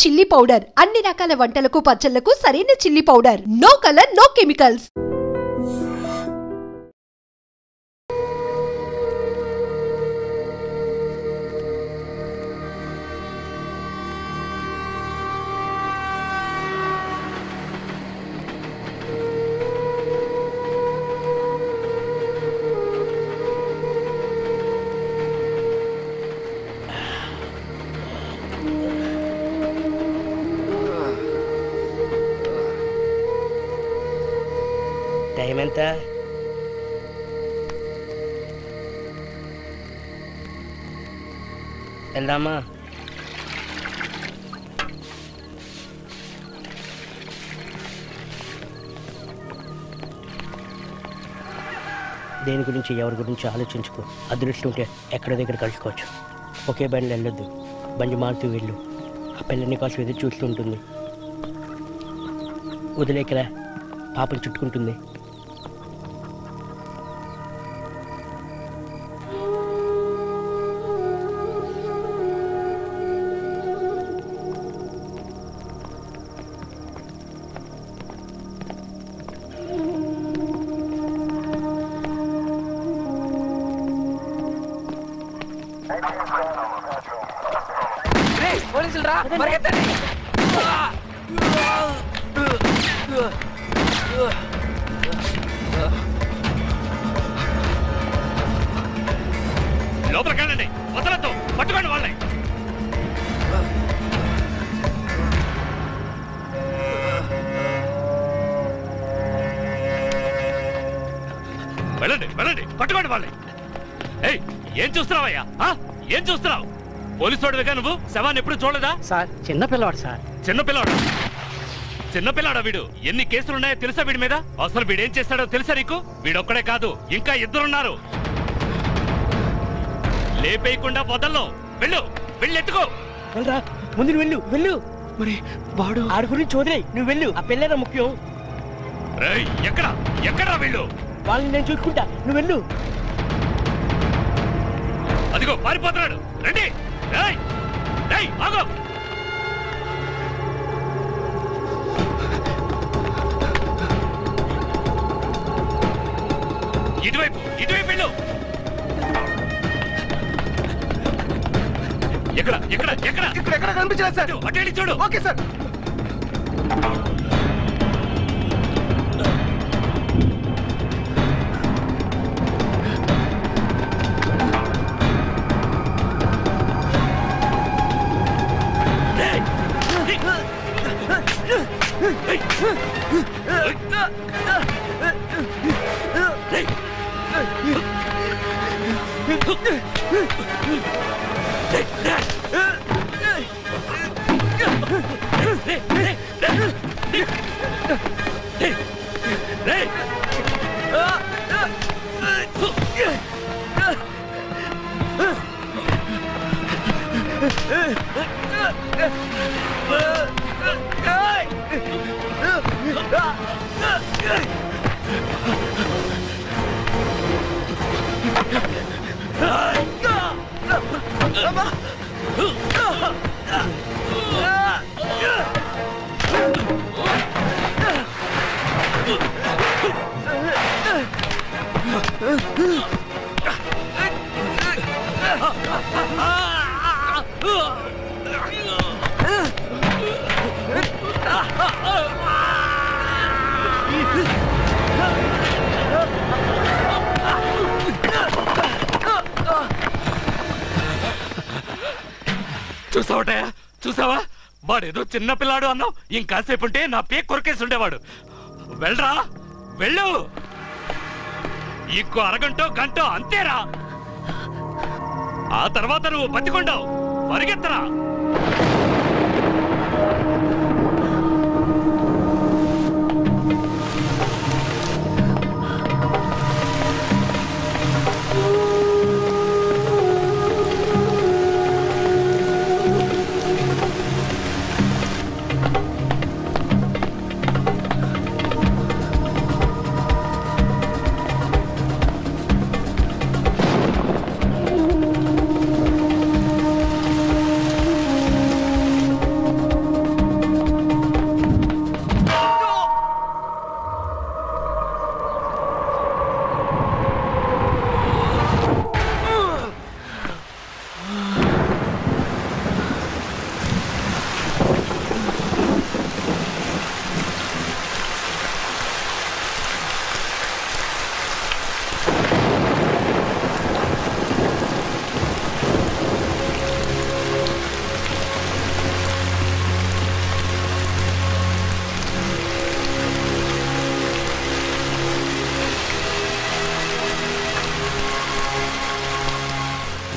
Chilli powder అన్ని రకాల వంటలకు పచ్చళ్లకు సరైన chilli powder. No colour, no chemicals. Time ఎంత? వెళ్దామా? దేని గురించి ఎవరి గురించి ఆలోచించుకో. అదృష్టం ఉంటే ఎక్కడ దగ్గర కలుసుకోవచ్చు. ఒకే బండి వెళ్ళొద్దు, బండి మారుతూ వెళ్ళు. ఆ పిల్లని కోసం ఎదురు చూస్తూ ఉంటుంది. వదిలేకరా, పాపం చుట్టుకుంటుంది. పోలీసులు రా, పరిగెత్తండి. లోపలికి వెళ్ళండి, వదలద్దు, పట్టుకోండి వాళ్ళని. వెళ్ళండి వెళ్ళండి, పట్టుకోండి వాళ్ళని. ఏయ్, ఏం చూస్తున్నావయ్యా? ఏం చూస్తున్నావు? పోలీసు వాడివిగా నువ్వు? శవాన్ని ఎప్పుడు చూడలేదా? Sir చిన్నపిల్లవాడు sir. చిన్నపిల్లవాడు? చిన్నపిల్లాడా వీడు? ఎన్ని కేసులున్నాయో తెలుసా వీడి మీద? అసలు వీడేం చేస్తాడో తెలుసా నీకు? వీడొక్కడే కాదు, ఇంకా ఇద్దరున్నారు. లేపేయకుండా వదల్లో. వెళ్ళు, వెళ్ళెత్తుకో. వెళ్ళరా, ముందు వెళ్ళు వెళ్ళు. మరి వాడు ఆడి గురించి వదిలేయ్, నువ్వు వెళ్ళు. ఆ పిల్లరా ముఖ్యం. ఎక్కడ ఎక్కడా వీళ్ళు? వాళ్ళని నేను చూసుకుంటా, నువ్వు వెళ్ళు. అదిగో పారిపోతున్నాడు, రండి. ఆగో. ఇటువైపు ఇటువైపు వెళ్ళు. ఎక్కడ ఎక్కడ ఎక్కడ ఇక్కడ ఎక్కడ కనిపించలేదు సార్. అటు వెళ్ళి చూడు. Okay sir. చూసావటయా, చూసావా? వాడేదో చిన్నపిల్లాడు అన్నావు, ఇంకాసేపు ఉంటే నా పేక్ కొరకేసి ఉండేవాడు. వెళ్ళరా, వెళ్ళు. ఇంకో అరగంటో గంటో అంతేరా. ఆ తర్వాత నువ్వు బతికొండావు. పరిగెత్తరా.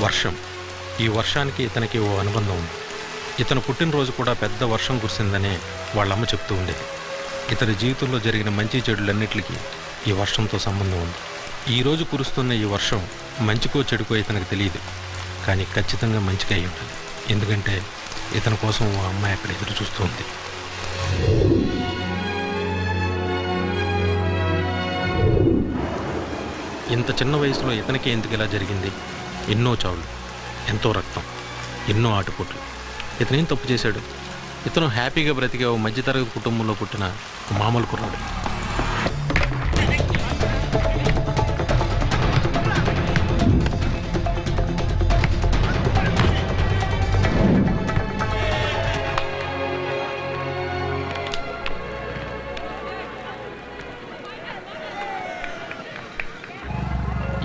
వర్షం. ఈ వర్షానికి ఇతనికి ఓ అనుబంధం ఉంది. ఇతను పుట్టినరోజు కూడా పెద్ద వర్షం కురిసిందని వాళ్ళమ్మ చెప్తూ ఉండేది. ఇతని జీవితంలో జరిగిన మంచి చెడులన్నిటికీ ఈ వర్షంతో సంబంధం ఉంది. ఈరోజు కురుస్తున్న ఈ వర్షం మంచికో చెడుకో ఇతనికి తెలియదు, కానీ ఖచ్చితంగా మంచిగా అయి ఉంటుంది. ఎందుకంటే ఇతని కోసం ఓ అమ్మాయి అక్కడ ఎదురు చూస్తూ ఉంది. ఇంత చిన్న వయసులో ఇతనికి ఎందుకు ఇలా జరిగింది? ఎన్నో చావులు, ఎంతో రక్తం, ఎన్నో ఆటుపోట్లు. ఇతనేం తప్పు చేశాడు? ఇతను హ్యాపీగా బ్రతికే ఓ మధ్యతరగతి కుటుంబంలో పుట్టిన మామూలు కుర్రాడు.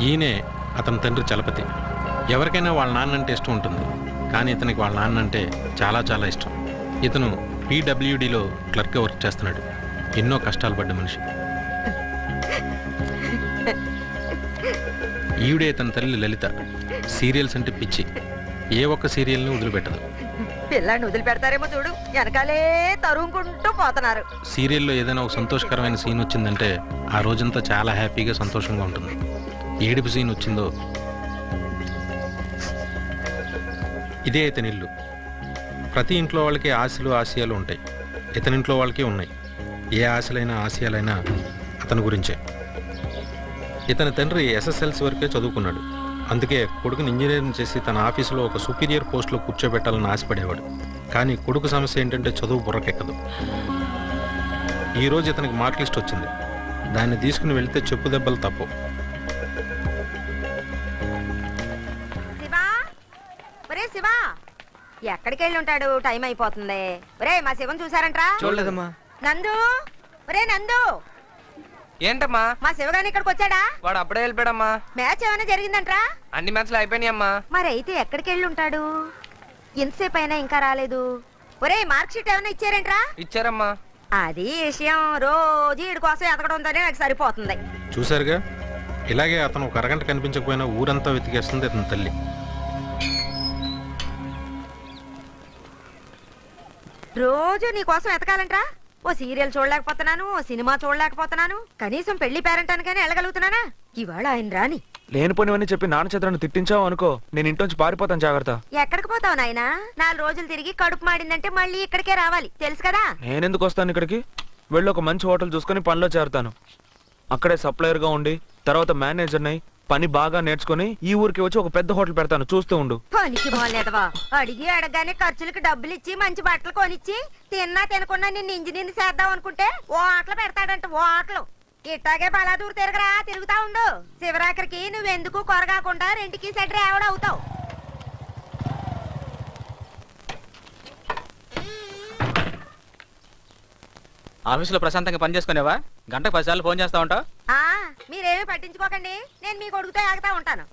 ఈయనే అతని తండ్రి చలపతి. ఎవరికైనా వాళ్ళ నాన్న అంటే ఇష్టం ఉంటుంది, కానీ ఇతనికి వాళ్ళ నాన్న అంటే చాలా చాలా ఇష్టం. ఇతను PWDలో క్లర్క్గా వర్క్ చేస్తున్నాడు. ఎన్నో కష్టాలు పడ్డ మనిషి. ఈవిడే ఇతని తల్లి లలిత. సీరియల్స్ అంటే పిచ్చి. ఏ ఒక్క సీరియల్ని వదిలిపెట్టదు. పిల్లాన్ని వదిలిపెడతారేమో చూడు, వెనకాలే తరుముకుంటూ పోతున్నారు. సీరియల్లో ఏదైనా ఒక సంతోషకరమైన సీన్ వచ్చిందంటే ఆ రోజంతా చాలా హ్యాపీగా సంతోషంగా ఉంటుంది. ఏడుపు సీన్ వచ్చిందో ఇదే ఇతని ఇల్లు. ప్రతి ఇంట్లో వాళ్ళకి ఆశలు ఆశయాలు ఉంటాయి. ఇతనింట్లో వాళ్ళకి ఉన్నాయి. ఏ ఆశలైనా ఆశయాలైనా అతని గురించే. ఇతని తండ్రి SSLC వరకే చదువుకున్నాడు. అందుకే కొడుకుని ఇంజనీరింగ్ చేసి తన ఆఫీసులో ఒక సుపీరియర్ పోస్ట్లో కూర్చోబెట్టాలని ఆశపడేవాడు. కానీ కొడుకు సమస్య ఏంటంటే చదువు బుర్రకెక్కదు. ఈరోజు ఇతనికి మార్క్ లిస్ట్ వచ్చింది. దాన్ని తీసుకుని వెళితే చెప్పు దెబ్బలు తప్పు. శివా, ఎక్కడికి వెళ్ళి ఉంటాడు? టైం అయిపోతుంది. ఒరే, మా శివం చూసారంట్రా? చూడలేదమ్మా. నందు, ఒరే నందు. ఏంటమ్మా? మా శివగాని ఇక్కడికి వచ్చాడా? వాడు అప్పుడే వెళ్ళిపోయాడమ్మా. మ్యాచ్ ఏమైనా జరిగిందంట్రా? అన్ని మ్యాచ్లు అయిపోయినాయమ్మా. మరి అయితే ఎక్కడికి వెళ్ళి ఉంటాడు? ఎంతసేపు అయినా ఇంకా రాలేదు. ఒరే, మార్క్ షీట్ ఏమైనా ఇచ్చారంట్రా? ఇచ్చారమ్మా. అది విషయం. రోజు వీడి కోసం ఎతకడం ఉందని నాకు సరిపోతుంది. చూశారుగా, ఇలాగే అతను ఒక అరగంట కనిపించకపోయినా ఊరంతా వెతికేస్తుంది అతని తల్లి. రోజు నీ కోసం ఎతకాలంట్రా? ఓ సీరియల్ చూడలేకపోతున్నాను, ఓ సినిమా చూడలేకపోతున్నాను, కనీసం పెళ్లి పేరంటానికైనా వెళ్ళగలుగుతున్నానా? ఇవాళ ఆయన రాని. లేనిపోనివన్నీ చెప్పి నాన్న చేతులను తిట్టించావు అనుకో, నేను ఇంట్లోంచి పారిపోతాను. జాగ్రత్త. ఎక్కడికి పోతావు నాయనా? 4 రోజులు తిరిగి కడుపు మాడిందంటే మళ్ళీ ఇక్కడికే రావాలి, తెలుసు కదా? నేనెందుకు వస్తాను ఇక్కడికి? వెళ్ళి ఒక మంచి హోటల్ చూసుకుని పనిలో చేరుతాను. అక్కడే సప్లయర్ గా ఉండి తర్వాత మేనేజర్నై పని బాగా నేర్చుకుని ఈ ఊరికి వచ్చి ఒక పెద్ద హోటల్ పెడతాను, చూస్తూ ఉండు. పనికి మాలేదవా? అడిగి అడగగానే ఖర్చులకి డబ్బులు ఇచ్చి మంచి బట్టలు కొనిచ్చి తిన్నా తినకుండా నిన్ను ఇంజనీర్ చేద్దాం అనుకుంటే ఓ ఆటలు పెడతాడంట. ఓ ఆటలు ఇట్టాగే బలాదూరు తిరగరా, తిరుగుతా ఉండు. శివరాఖరికి నువ్వెందుకు కొరగాకుండా రెండుకి సెట్ రేవడవుతావు. ఆఫీసులో ప్రశాంతంగా పని చేసుకునేవా? గంటకు 10 సార్లు ఫోన్ చేస్తా ఉంటావు. మీరేమీ పట్టించుకోకండి, నేను మీ కొడుకుతో ఆగుతా ఉంటాను.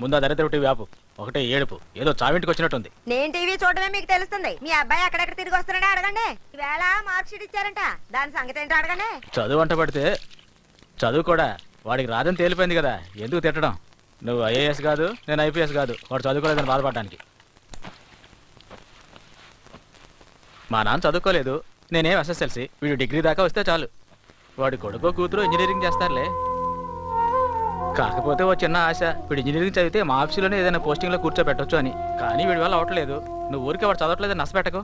ముందు ఆ దరిద్ర టీవీ ఆపు. ఒకటే ఏడుపు, ఏదో చావింటికి వచ్చినట్టుంది. నేను టీవీ చూడడమే మీకు తెలుస్తుంది. మీ అబ్బాయి అక్కడెక్కడ తిరిగి వస్తున్నాడే అడగండి. ఈవేళ మార్క్ షీట్ ఇచ్చారంట, దాని సంగతి ఏంటో అడగండి. చదువు అంట పడితే చదువు కూడా వాడికి రాదని తేలిపోయింది కదా, ఎందుకు తిట్టడం? నువ్వు IAS కాదు, నేను IPS కాదు. వాడు చదువుకోలేదని బాధపడడానికి. మా నాన్న చదువుకోలేదు, నేనేం SSLC. వీడు డిగ్రీ దాకా వస్తే చాలు. వాడి కొడుకో కూతురు ఇంజనీరింగ్ చేస్తారులే. కాకపోతే ఓ చిన్న ఆశ, వీడు ఇంజనీరింగ్ చదివితే మా ఆఫీసులోనే ఏదైనా పోస్టింగ్లో కూర్చోబెట్టొచ్చు అని. కానీ వీడి వల్ల అవట్లేదు. నువ్వు ఊరికే వాడు చదవట్లేదని నష్టపెట్టకు.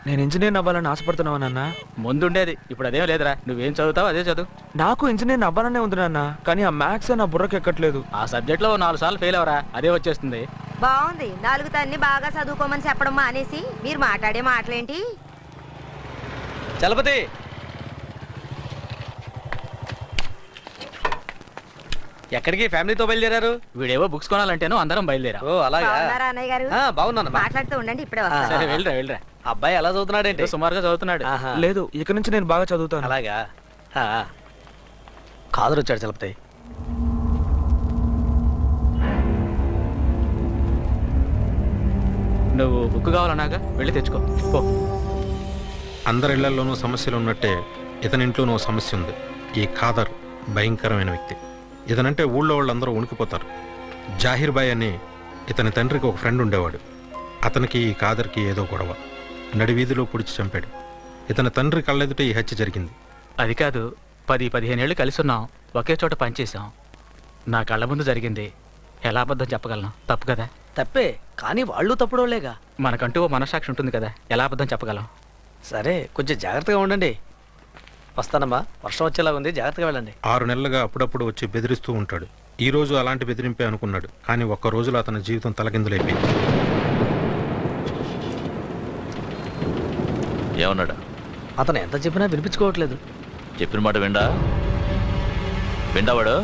నేను ఇంజనీర్ అవ్వాలని ఆశపడుతున్నావా నాన్న? ముందుండేది, ఇప్పుడు అదేం లేదురా. నువ్వేం చదువుతావు అదే చదువు. నాకు ఇంజనీర్ అవ్వాలనే ఉంది నాన్న, కానీ ఆ మ్యాథ్స్ నా బుర్రకి ఎక్కట్లేదు. ఆ సబ్జెక్ట్లో 4 సార్లు ఫెయిల్ అవరా, అదే వచ్చేస్తుంది. బాగుంది, 4 తన్ని బాగా చదువుకోమని చెప్పడం మానేసి మీరు మాట్లాడే మాటలేంటి? చలపతి, ఎక్కడికి ఫ్యామిలీతో బయలుదేరారు? వీడేవో బుక్స్ కొనాలంటేనో అందరం బయలుదేరా. ఓ అలాగా. బాగున్నారా అన్నయ్య గారు? బాగున్నాను. మాట్లాడుతూ ఉండండి, ఇప్పుడే వస్తా. సరే వెళ్ళరా. అబ్బాయి ఎలా చదువుతున్నాడేంటి? సుమారుగా చదువుతున్నాడు. లేదు, ఇక నుంచి నేను బాగా చదువుతాను. అలాగా. కాదరు వచ్చాడు చలపతి. నువ్వు బుక్ కావాలన్నాగా, వెళ్ళి తెచ్చుకో పో. అందరిళ్లలోనూ సమస్యలు ఉన్నట్టే ఇతనింట్లోనూ సమస్య ఉంది. ఈ ఖాదర్ భయంకరమైన వ్యక్తి. ఇతనంటే ఊళ్ళో వాళ్ళందరూ ఉనికిపోతారు. జాహిర్ బాయ్ అని ఇతని తండ్రికి ఒక ఫ్రెండ్ ఉండేవాడు. అతనికి ఈ కాదర్కి ఏదో గొడవ. నడివీధిలో పొడిచి చంపాడు. ఇతని తండ్రి కళ్ళెదుట ఈ హత్య జరిగింది. అది కాదు, 10-15 ఏళ్ళు కలిసి ఉన్నాం, ఒకే చోట పనిచేసాం. నా కళ్ళ ముందు జరిగింది, ఎలా అబద్ధం చెప్పగలను? తప్పు కదా? తప్పే, కానీ వాళ్ళు తప్పుడోలేగా. మనకంటూ ఓ మనసాక్షి ఉంటుంది కదా, ఎలా అబద్ధం చెప్పగలం? సరే, కొంచెం జాగ్రత్తగా ఉండండి. వస్తానమ్మా, వర్షం వచ్చేలా ఉంది, జాగ్రత్తగా వెళ్ళండి. 6 నెలలుగా అప్పుడప్పుడు వచ్చి బెదిరిస్తూ ఉంటాడు. ఈ రోజు అలాంటి బెదిరింపే అనుకున్నాడు, కానీ ఒక్క రోజులో అతని జీవితం తలకిందులైపోయింది. ఏమన్నాడు? అతను ఎంత చెప్పినా వినిపించుకోవట్లేదు. చెప్పిన మాట విండావాడు?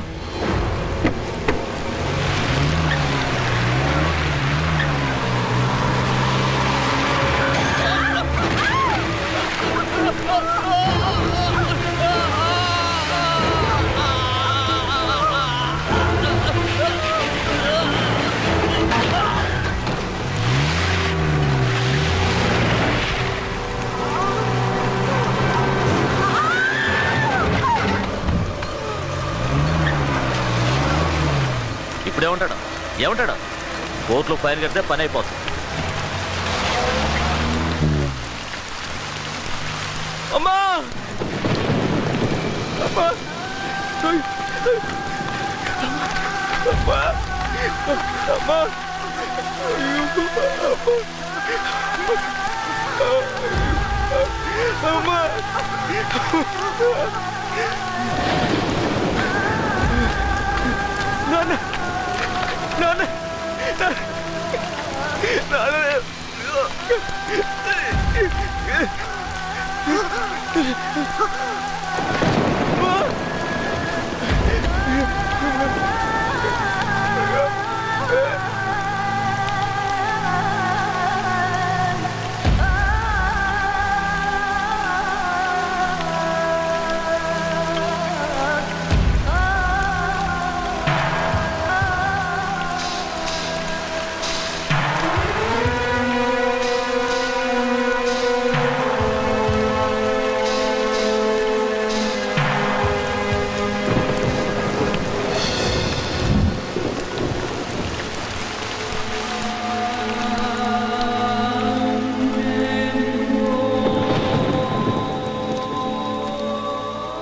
ఇప్పుడు ఏమంటాడు? కోర్టులో ఫైన్ కడితే పని అయిపోతుంది. అమ్మా! అమ్మా! అమ్మా! అమ్మా! అమ్మా! నాన్న! నాన్న!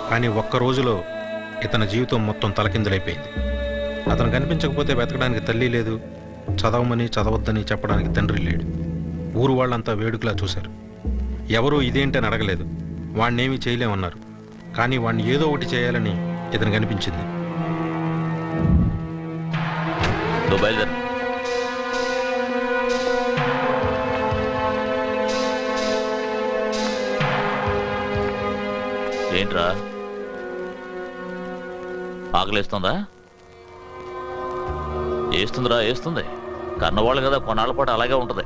కానీ ఒక్క రోజులో ఇతని జీవితం మొత్తం తలకిందులైపోయింది. అతను కనిపించకపోతే వెతకడానికి తల్లి లేదు, చదవమని చదవద్దని చెప్పడానికి తండ్రి లేడు. ఊరు వాళ్ళంతా వేడుకలా చూశారు. ఎవరూ ఇదేంటని అడగలేదు, వాణ్ణేమీ చేయలేమన్నారు. కానీ వాణ్ణి ఏదో ఒకటి చేయాలని ఇతనికి అనిపించింది. బయలుదేరు. ఏంట్రా, ఆకలిస్తుందా? వేస్తుంది. కన్నవాళ్ళు కదా, కొన్నాళ్ళ పాటు అలాగే ఉంటుంది.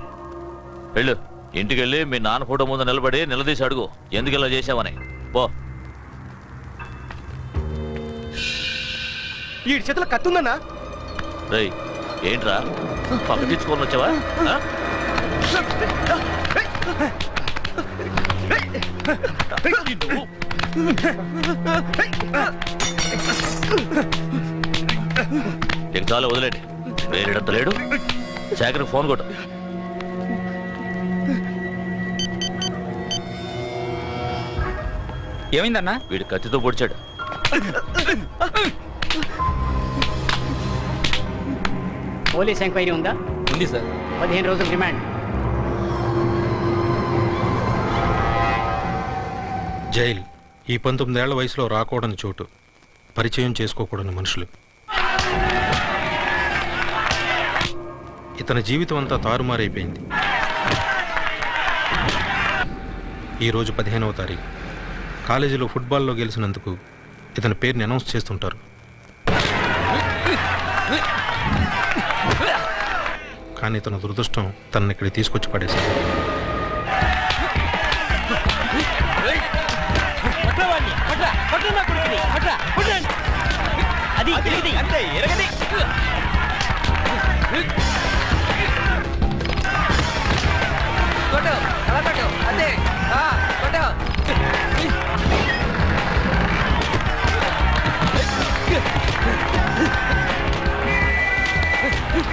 వెళ్ళు, ఇంటికి వెళ్ళి మీ నాన్న ఫోటో ముందు నిలబడి నిలదీసి అడుగు, ఎందుకు ఇలా చేసావని. పో. ఈ చేతిలో కత్తుందన్నా. రేయ్, ఏంట్రా పక్క తెచ్చుకొని వచ్చావా? చాలా వదిలేండి, వేరేడంత లేడు. శేఖర్కి ఫోన్ కొట్టు. ఏమైందన్నా? వీడు కత్తితో పొడిచాడు. పోలీస్ ఎంక్వైరీ ఉందా? ఉంది సార్. 15 రోజులు రిమాండ్. జైల్ ఈ 19 ఏళ్ల వయసులో రాకూడని చోటు, పరిచయం చేసుకోకూడని మనుషులు. ఇతని జీవితం అంతా తారుమారైపోయింది. ఈరోజు 15వ తారీఖు. కాలేజీలో ఫుట్బాల్లో గెలిచినందుకు ఇతని పేరుని అనౌన్స్ చేస్తుంటారు. కానీ తన దురదృష్టం తనని ఇక్కడికి తీసుకొచ్చి పడేశాడు.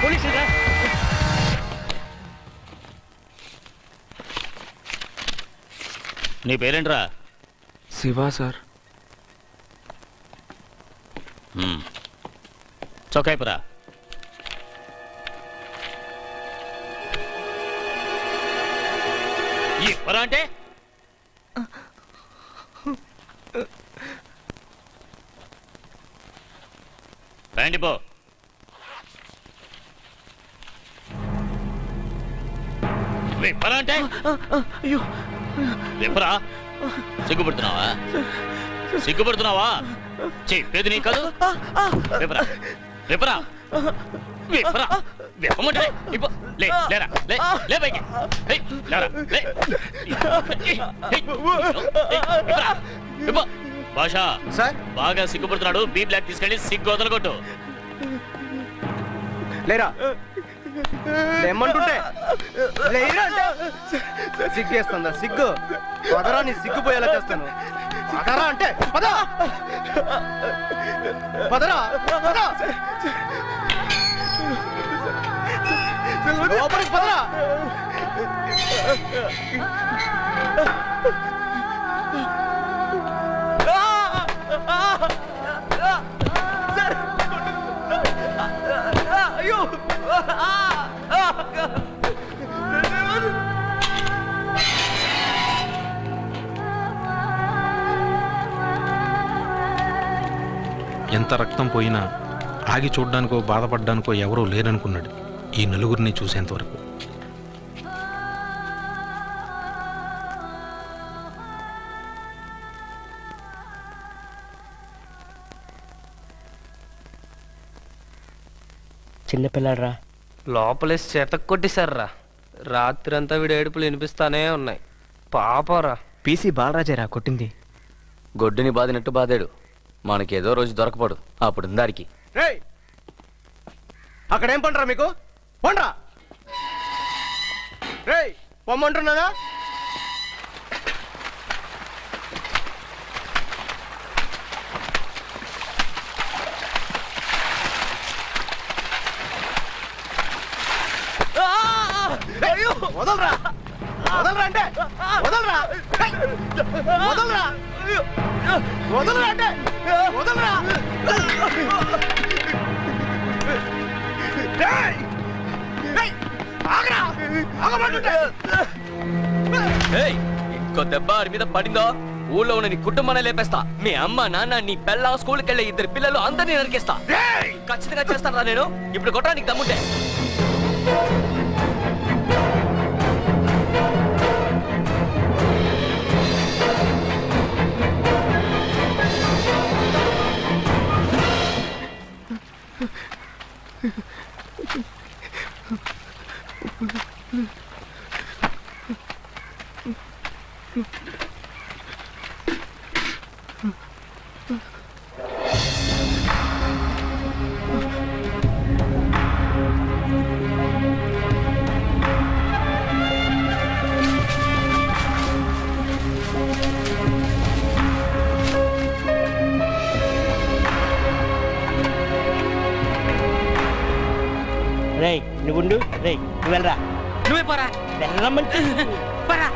పోలీసురా నీ పేరేంట్రా? శివ సార్. చొక్కాయిపురా. ఇప్పరా అంటే రండి పో. విప్పరా అంటే విప్పరా. సిగ్గుపడుతున్నావా? సిగ్గుపడుతున్నావా? చెప్పేది నీ కాదు. విప్పరా విప్పరా విప్పరా. విప్పమంటే లేరా లే పైకి లేరా లే. భాష సార్ బాగా సిగ్గుపడుతున్నాడు. బీ బ్లాక్ తీసుకెళ్ళి సిగ్గు వదలగొట్టు. లేరా లేమంటుంటే లేరా అంటే సిగ్గేస్తుందా? సిగ్గు పదరా, నీ సిగ్గుపోయేలా చేస్తాను. పదరా అంటే పద, పదరా పద, లోపలికి పదరా. అయ్యో ఎంత రక్తం పోయినా ఆగి చూడ్డానికో బాధపడ్డానికో ఎవరూ లేరనుకున్నాడు ఈ నలుగురిని చూసేంతవరకు. చిన్నపిల్లాడ్రా. లోపలేసి చెత్త కొట్టేశారా. రాత్రి అంతా వీడి ఏడుపులు వినిపిస్తానే ఉన్నాయి. పాపరా. పీసీ బాలరాజేరా కొట్టింది. గొడ్డుని బాదినట్టు బాదాడు. మనకేదో రోజు దొరకపోడు. అప్పుడు దారికి అక్కడేం పండరా మీకు? పండ్రా రేయ్, పొమ్మంటున్నాగా. వదలరా వదలరా అంటే వదలరా వదలరా వదలరా అంటే వదలరా. ఇంకో దెబ్బ వారి మీద పడిందో ఊళ్ళో ఉన్న నీ కుటుంబాన్ని లేపేస్తా. మీ అమ్మ నాన్న నీ పెళ్ళ స్కూల్కి వెళ్ళే 2 పిల్లలు అందరినీ నరికేస్తా. ఖచ్చితంగా చేస్తాను నేను. ఇప్పుడు కొట్టా నీకు దమ్ముంటే. రేయ్ నువ్వుండు. రేయ్ నువ్వు వెళ్ళరా. నువ్వే పోరా. వెళ్ళమంటే పోరా.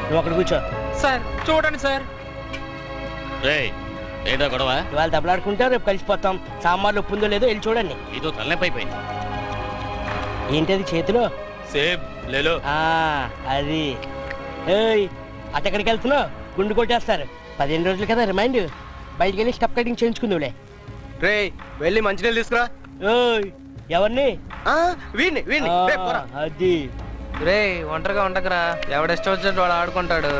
నువ్వు అక్కడ కూర్చో. సార్ చూడండి సార్. రేయ్ ఏదో గొడవ? ఇవాళ దెబ్బలాడుకుంటే రేపు కలిసిపోతాం. సామాన్లు ఒప్పుందో లేదో వెళ్ళి చూడండి. ఇదో తలనొప్పైపోయింది. ఏంటది చేతిలో? సేమ్ లేలో. అది. ఏయ్ అటెక్కడికి వెళ్తున్నావు? గుండు కొట్టేస్తారు. 15 రోజులు కదా రిమైండ్. బయటికి వెళ్ళి స్టెప్ కటింగ్ చేయించుకుందులే. రేయ్ వెళ్ళి మంచినీళ్ళు తీసుకురా. ఓయ్ ఎవరిని? వీణ్ణి వీణ్ణి. అది రే ఒంటరిగా ఉండకరా. ఎవడిష్టం వచ్చినట్టు వాడు ఆడుకుంటాడు.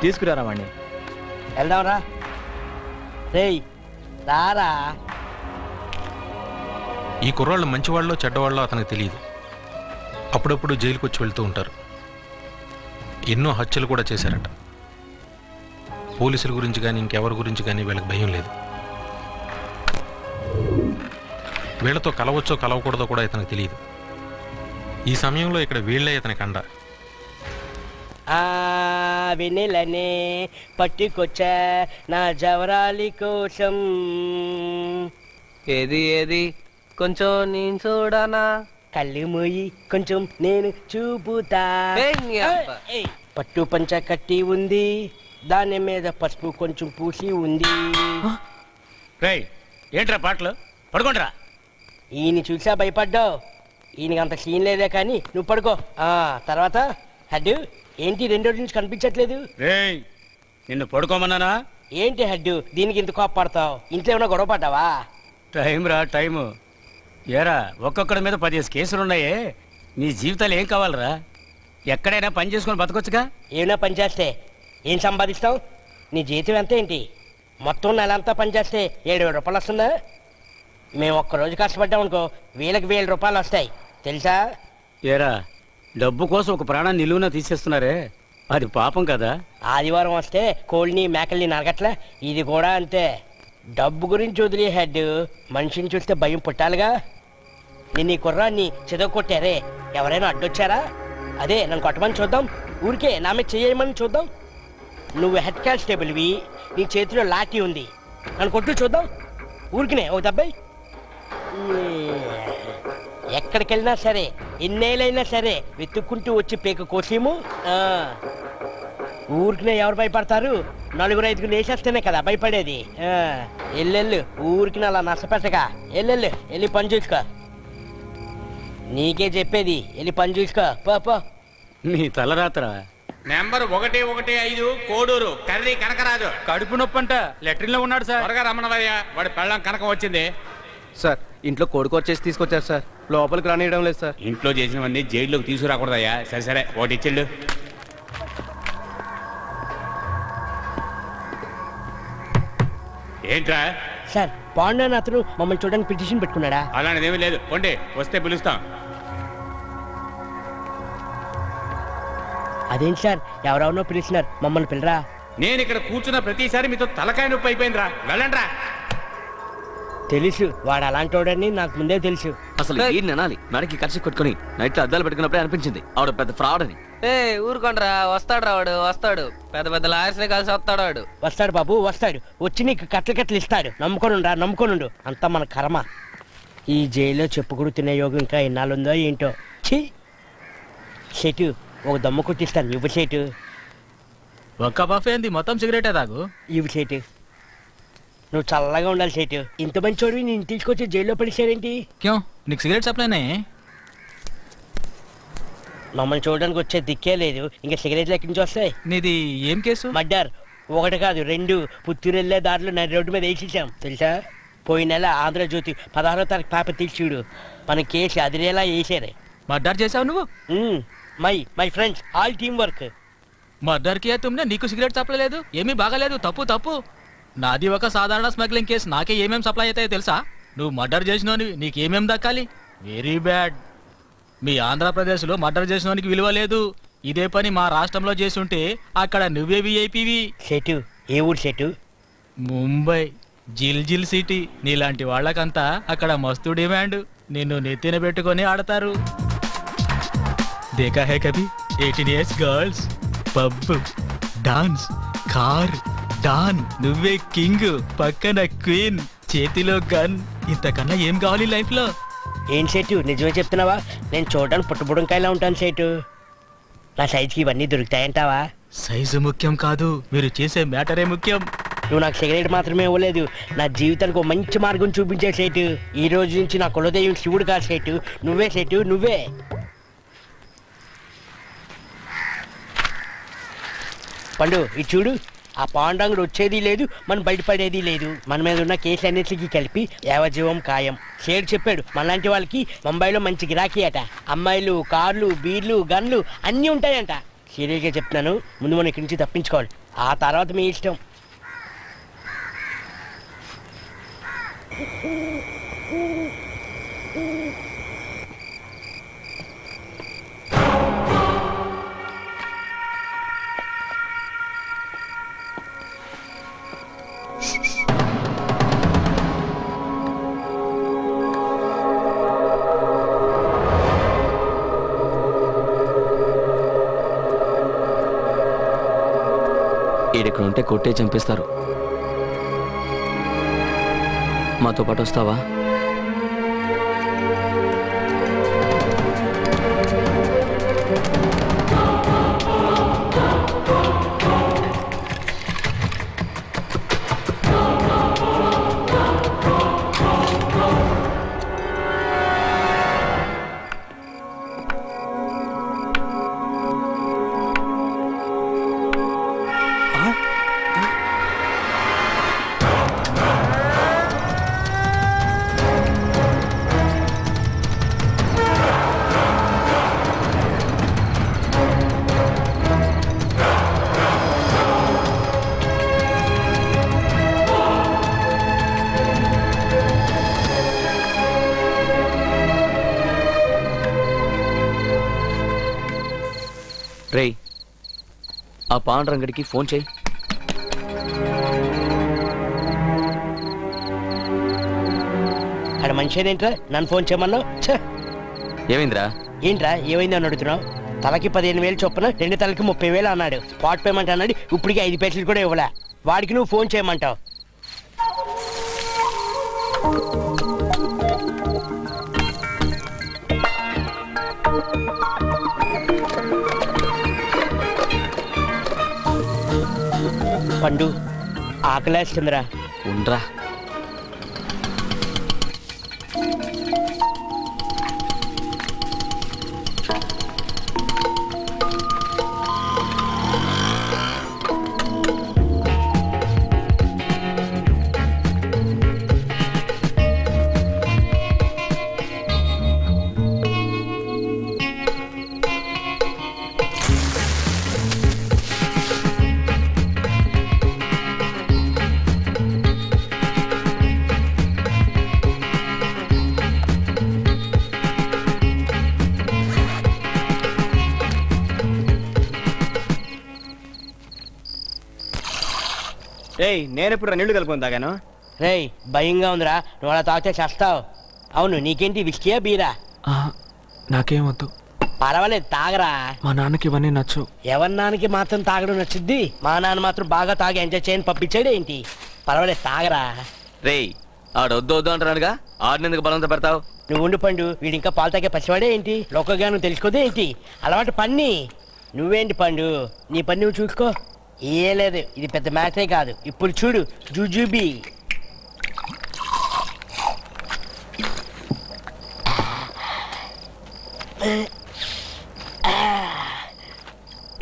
తీసుకురారా వాణ్ణి. వెళ్దాంరా. రేయ్ రారా. ఈ కుర్రాళ్ళు మంచివాళ్ళో చెడ్డవాళ్ళో అతనికి తెలియదు. అప్పుడప్పుడు జైలుకి వచ్చి వెళ్తూ ఉంటారు. ఎన్నో హత్యలు కూడా చేశారట. పోలీసుల గురించి కానీ ఇంకెవరి గురించి కానీ వీళ్ళకి భయం లేదు. వీళ్ళతో కలవచ్చో కలవకూడదో కూడా ఇతనికి తెలియదు. ఈ సమయంలో ఇక్కడ వీళ్ళే ఇతనికి అండ. వెన్నెలనే పట్టుకొచ్చా నా జవరాలి కోసం. ఏది ఏది కొంచెం నేను చూడనా? కళ్ళు మూయి కొంచెం నేను చూపుతా. పట్టు పంచ కట్టి ఉంది, దాని మీద పసుపు కొంచెం పూసి ఉంది. రేయ్ ఏంట్రా పాటలు పడుకోండిరా. ఈయన చూసా భయపడ్డావు, ఈయనకి అంత సీన్ లేదే కానీ నువ్వు పడుకో. తర్వాత హెడ్ ఏంటి 2 రోజుల నుంచి కనిపించట్లేదు? రేయ్ నిన్ను పడుకోమన్నానా? ఏంటి హెడ్ దీనికి ఇంత కోపడతావు? ఇంట్లో ఏమైనా గొడవ పడ్డావా? టైం రా టైము. ఏరా ఒక్కొక్కడి మీద 10 కేసులున్నాయే, నీ జీవితాలు ఏం కావాలరా? ఎక్కడైనా పని చేసుకొని బతకొచ్చుగా. ఏమైనా పని చేస్తే ఏం సంపాదిస్తావు? నీ జీతం ఎంత ఏంటి? మొత్తం నెలంతా పని చేస్తే 7,000 రూపాయలు వస్తుందా? మేము ఒక్కరోజు కష్టపడ్డాం అనుకో వీళ్ళకి 1,000 రూపాయలు వస్తాయి తెలుసా? ఏరా డబ్బు కోసం ఒక ప్రాణాన్ని నిలువున తీసేస్తున్నారే, అది పాపం కదా. ఆదివారం వస్తే కోళ్ళని మేకల్ని నరగట్లా, ఇది కూడా అంతే. డబ్బు గురించి వదిలే హెడ్, మనిషిని చూస్తే భయం పుట్టాలిగా. నేను ఈ కుర్రాన్ని చెదగొట్టారే, ఎవరైనా అడ్డొచ్చారా? అదే నన్ను కొట్టమని చూద్దాం, ఊరికే నా మీద చేయమని చూద్దాం. నువ్వు హెడ్ కానిస్టేబుల్వి, నీ చేతిలో లాఠీ ఉంది, నన్ను కొట్టు చూద్దాం ఊరికినే ఓ దెబ్బాయి. ఎక్కడికి వెళ్ళినా సరే ఎన్నేళ్ళైనా సరే వెతుక్కుంటూ వచ్చి పేక కోసేము. ఊరికినే ఎవరు భయపడతారు? 4-5 వేసేస్తేనే కదా భయపడేది. ఎల్లెళ్ళు ఊరికి అలా నష్టపెట్టగా, ఎల్లెళ్ళు వెళ్ళి పని చూసుకో. నీకే చెప్పేది, వెళ్ళి పని చూసుకో పో. నీ తలరాత్ర. నెంబర్ 115 కోడూరు కర్రీ కనకరాజు. కడుపు నొప్పి అంట, లెట్రిన్ లో ఉన్నాడు సార్. త్వరగా రమ్మనవయ్యా, వాడి పెళ్ళం కనకం వచ్చింది. సార్ ఇంట్లో కోడికూర చేసి తీసుకొచ్చారు సార్, లోపలికి రానియడం లేదు సార్. ఇంట్లో చేసినవన్నీ జైల్లోకి తీసుకురాకూడదయ్యా. సరే సరే ఒకటి ఇచ్చిళ్ళు. ఏంట్రా సార్? పాండు అని అతను మమ్మల్ని చూడడానికి పిటిషన్ పెట్టుకున్నాడా? అలాంటిదేమీ లేదు, పోండి వస్తే పిలుస్తాం. అదేంటి సార్ ఎవరెవరినో పిలుస్తున్నారు, మమ్మల్ని పిల్లరా? నేను ఇక్కడ కూర్చున్న ప్రతిసారి మీతో తలకాయ నొప్పి అయిపోయిందిరా, వెళ్ళండ్రా. తెలుసు వాడు అలాంటోడని నాకు ముందే తెలుసు. అసలు వీడిని అనాలి, మెడకి ఖర్చు కొట్టుకుని నైట్లో అద్దాలు పెట్టుకున్నప్పుడే అనిపించింది ఆవిడ పెద్ద ఫ్రాడ్ అని. ఊరుకోండ్రా, వస్తాడు వాడు, వస్తాడు. పెద్ద పెద్ద లాయర్స్ ని కలిసి వస్తాడు వాడు. వస్తాడు బాబు వస్తాడు, వచ్చి నీకు కట్టలు ఇస్తాడు. నమ్ముకోనుండు, అంతా మన కర్మ. ఈ జైల్లో చెప్పుకుడు తినే యోగం ఇంకా ఎన్నాళ్ళుందో ఏంటో. ఛీ సెటు ఒక దమ్ము కొట్టిస్తాను, ఇవ్వు సేటు. ఒక్క బఫే ఏంది, మొత్తం సిగరెటే తాగు. ఇవ్వు సేటు, నువ్వు చల్లగా ఉండాలి సేటు. ఇంత మంచోడివి నేను తీసుకొచ్చి జైల్లో పడిచారేంటి? నీకు సిగరెట్ సప్లైనే? మమ్మల్ని చూడడానికి వచ్చే దిక్కే లేదు, ఇంకా సిగరెట్లు ఎక్కడి నుంచి వస్తాయి? నీది ఏం కేసు? మర్డర్. 1 కాదు 2, పుత్తూరు వెళ్ళే దారిలో నడి రోడ్డు మీద వేసేసాం తెలుసా? పోయిన నెల ఆంధ్రజ్యోతి 16వ తారీఖు పేపర్ తీర్చిడు, మన కేసు అదిరేలా వేసారు. మర్డర్ చేసావు నువ్వు? My friends all team work. Murder కియా తుమ్నే, నీకు సిగరెట్ సప్లై లేదు, ఏమీ బాగాలేదు, తప్పు. నాది ఒక సాధారణ స్మగ్లింగ్ కేసు, నాకే ఏమేం సప్లై అవుతాయో తెలుసా? నువ్వు మర్డర్ చేసినోనివి, నీకేమేం దక్కాలి? Very bad. మీ ఆంధ్రప్రదేశ్లో మర్డర్ చేసినోనికి విలువ లేదు. ఇదే పని మా రాష్ట్రంలో చేసుంటే అక్కడ నువ్వే విఐపివి. సెటు ఏ ఊరు సెటు? ముంబై జిల్ సిటీ. నీలాంటి వాళ్ళకంతా అక్కడ మస్తు డిమాండ్, నిన్ను నెత్తిన పెట్టుకొని ఆడతారు. దేఖా హై కభీ 18 years girls, pub, dance, car, don, నువ్వే కింగ్, పక్కన క్వీన్, చేతిలో గన్. ఇంతకన్నా ఏం కావాలి లైఫ్ లో? ఏం సేటు నిజమే చెప్తున్నావా? నేను చూడడానికి పుట్టబుడంకాయలా ఉంటాను సేటు, నా సైజుకి ఇవన్నీ దొరుకుతాయంటావా? సైజు ముఖ్యం కాదు, మీరు చేసే మ్యాటరే ముఖ్యం. నువ్వు నాకు సిగరెట్ మాత్రమే ఇవ్వలేదు, నా జీవితానికి ఒక మంచి మార్గం చూపించే సేటు. ఈ రోజు నుంచి నా కులదైవం శివుడు కాదు సేటు, నువ్వే సేటు, నువ్వే. పండు ఇటు చూడు, ఆ పాండాంగుడు వచ్చేది లేదు, మనం బయటపడేది లేదు. మన మీద ఉన్న కేసు అన్నిటికీ కలిపి యావజీవం ఖాయం. షేర్ చెప్పాడు మనలాంటి వాళ్ళకి ముంబైలో మంచి గిరాకీ అట. అమ్మాయిలు, కార్లు, బీర్లు, గన్లు అన్నీ ఉంటాయంట. సీరియస్గా చెప్తున్నాను, ముందు మనం ఇక్కడి నుంచి తప్పించుకోవాలి, ఆ తర్వాత మీ ఇష్టం. ఈడెక్కడ ఉంటే కొట్టే చంపేస్తారు. మాతో పాటు వస్తావా? ఆ పాండురంగడికి ఫోన్ చేయి. అక్కడ మనిషి ఏంట్రా నన్ను ఫోన్ చేయమన్నావు? ఏమైందిరా? ఏంట్రా ఏమైంది అని అడుగుతున్నావు? తలకి 15,000 చొప్పున 2 తలకి 30,000 అన్నాడు. స్పాట్ పేమెంట్ అన్నాడు. ఇప్పటికి 5 పైసలు కూడా ఇవ్వలే. వాడికి నువ్వు ఫోన్ చేయమంటావు. పండు ఆకలేస్తుందిరా. ఉండ్రా. రేయ్ నేను ఎప్పుడు నీళ్లు కలుపుకొని తాగాను? రేయ్ భయంగా ఉందిరా. నువ్వు అలా తాగితే చేస్తావు. అవును నీకేంటి విస్కీయా బీరా? నాకేం వద్దు. పర్వాలేదు తాగరా. మా నాన్నకి ఇవన్నీ నచ్చు. ఎవరి నాన్నకి మాత్రం తాగడం నచ్చుద్ది? మా నాన్న మాత్రం బాగా తాగి ఎంజాయ్ చేయని పంపించాడు ఏంటి? పర్వాలేదు తాగరా. రేయ్ ఆడొద్దు వద్దు అంటున్నాడుగా, ఆడినందుకు బలంతో పెడతావు? నువ్వు ఉండు పండు. వీడి ఇంకా పాలు తాగే పసివాడే ఏంటి? లోకగా నువ్వు తెలుసుకోదే ఏంటి? అలవాటు పన్ని. నువ్వేంటి పండు నీ పని నువ్వు చూసుకో. ఏ లేదు ఇది పెద్ద మ్యాటరే కాదు. ఇప్పుడు చూడు జూజూబీ.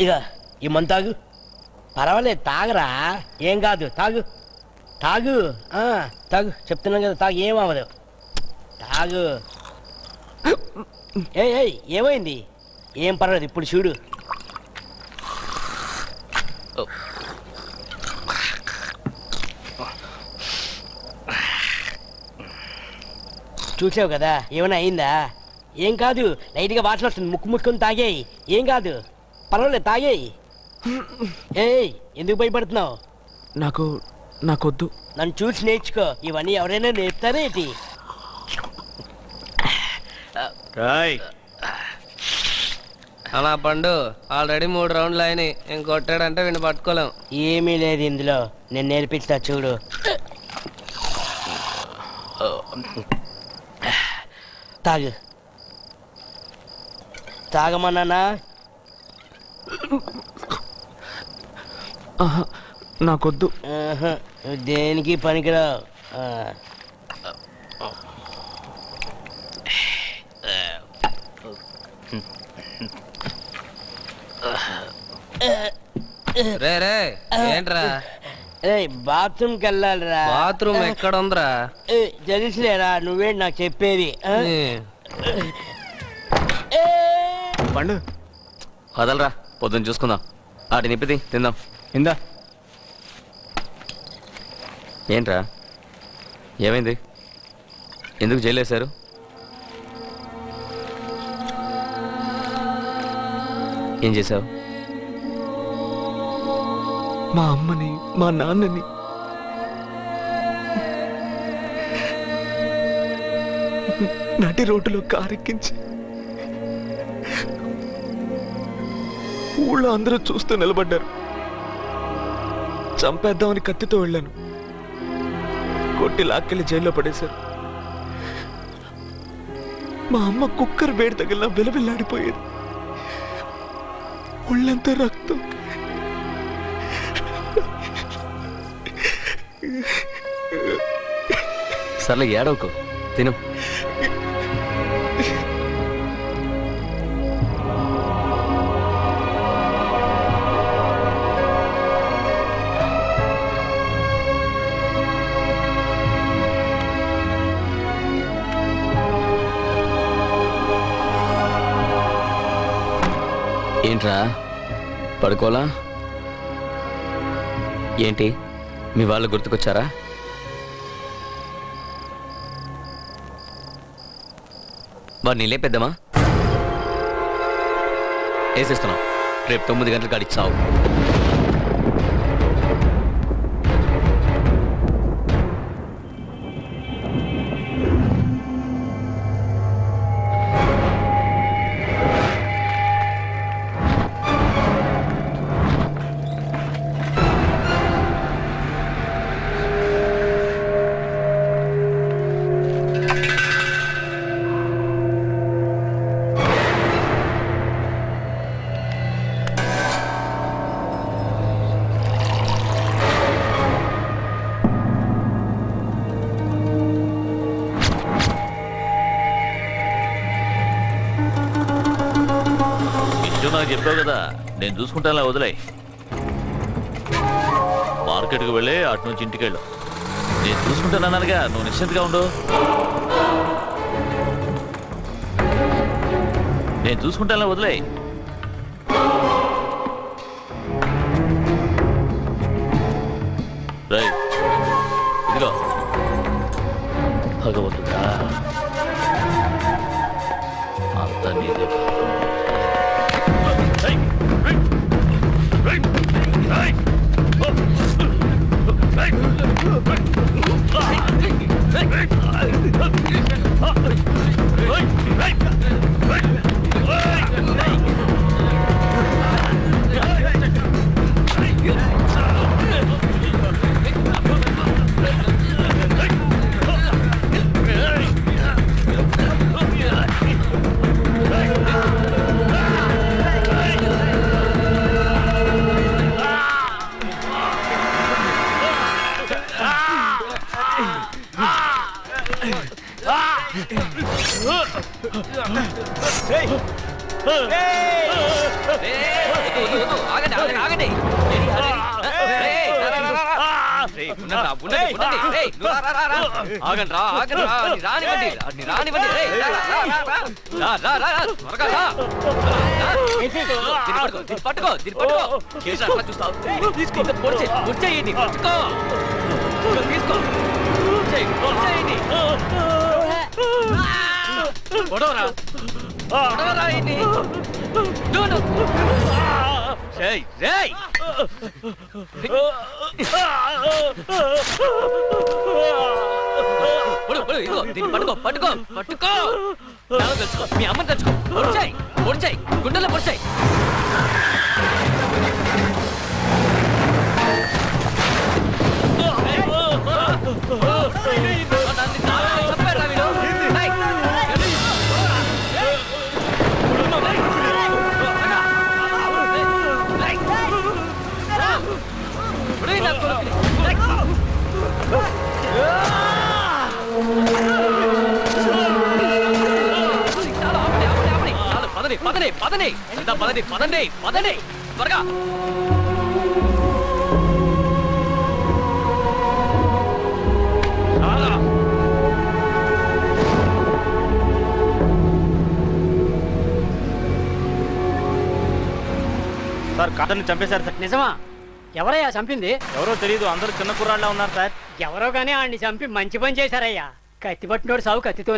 ఇక ఈ మందు తాగు. పర్వాలేదు తాగరా. ఏం కాదు తాగు తాగు తాగు. చెప్తున్నాం కదా తాగు. ఏం అవ్వదు తాగు. ఏమైంది? ఏం పర్వాలేదు ఇప్పుడు చూడు. చూసావు కదా ఏమైనా అయిందా? ఏం కాదు లైట్గా వాసన వస్తుంది. ముక్కు ముట్టుకొని తాగేయి. ఏం కాదు పర్వాలేదు తాగేయి. ఎందుకు భయపడుతున్నావు? నాకొద్దు. నన్ను చూసి నేర్చుకో. ఇవన్నీ ఎవరైనా నేర్పుతారేంటి? అలా పండు ఆల్రెడీ 3 రౌండ్లు అయినాయి. ఇంకొట్టాడంటే వీడిని పట్టుకోలేం. ఏమీ లేదు ఇందులో. నేను నేర్పిస్తా చూడు. తాగు. తాగమన్నానా? నాకొద్దు. దేనికి పనికిరావు. రే రే ఏంట్రా? బాత్రూమ్కి వెళ్ళాలిరా. బాత్రూమ్ ఎక్కడ ఉందిరా? తెలుసులేరా. నువ్వేంటి నాకు చెప్పేది? పండు వదలరా. పొద్దున్న చూసుకుందాం. ఆటి నిప్పిది తిందాం. ఇందా. ఏంట్రా ఏమైంది? ఎందుకు జైలు వేశారు? ఏం చేసావు? మా అమ్మని మా నాన్నని నటి రోడ్డులో కారెక్కించి ఊళ్ళో అందరూ చూస్తూ నిలబడ్డారు. చంపేద్దామని కత్తితో వెళ్ళాను. కొట్టి లాక్కెళ్ళి జైల్లో పడేశారు. మా అమ్మ కుక్కర్ వేడి తగిలిన విలవిల్లాడిపోయేది. ఒళ్ళంతా రక్తం. సర్లే ఏడవకు. తిను. ఏంట్రా పడుకోలా? ఏంటి మీ వాళ్ళు గుర్తుకొచ్చారా? వాడిని లేపేద్దామా? వేసేస్తున్నాం. రేపు 9 గంటలకు అడిగి చావు. నాకు చెప్పావు కదా, నేను చూసుకుంటానులే, వదిలే. మార్కెట్కి వెళ్ళి అటు నుంచి ఇంటికి వెళ్ళు. నేను చూసుకుంటానన్నానుగా, నువ్వు నిశ్చింతగా ఉండు. నేను చూసుకుంటానులే, వదిలే. రైట్, ఇదిగో భగవంతుడా, అంతా నీదే. పట్టుకో పట్టుకో, మీ అమ్మని తెచ్చుకో, పొడిచాయి పొడిచాయి, గుండెల్లో పొడిచాయి. పదండి పదండి పదండి పదండి పదండి త్వరగా. సార్ కాదని చంపేశారు సార్. నిజమా? ఎవరయ్యా చంపింది? ఎవరో తెలియదు, అందరూ చిన్న కుర్రాళ్ళ ఉన్నారు సార్. ఎవరో గానీ ఆడిని చంపి మంచి పని చేశారయ్యా. కత్తి పట్టినోడు సాగు కత్తితో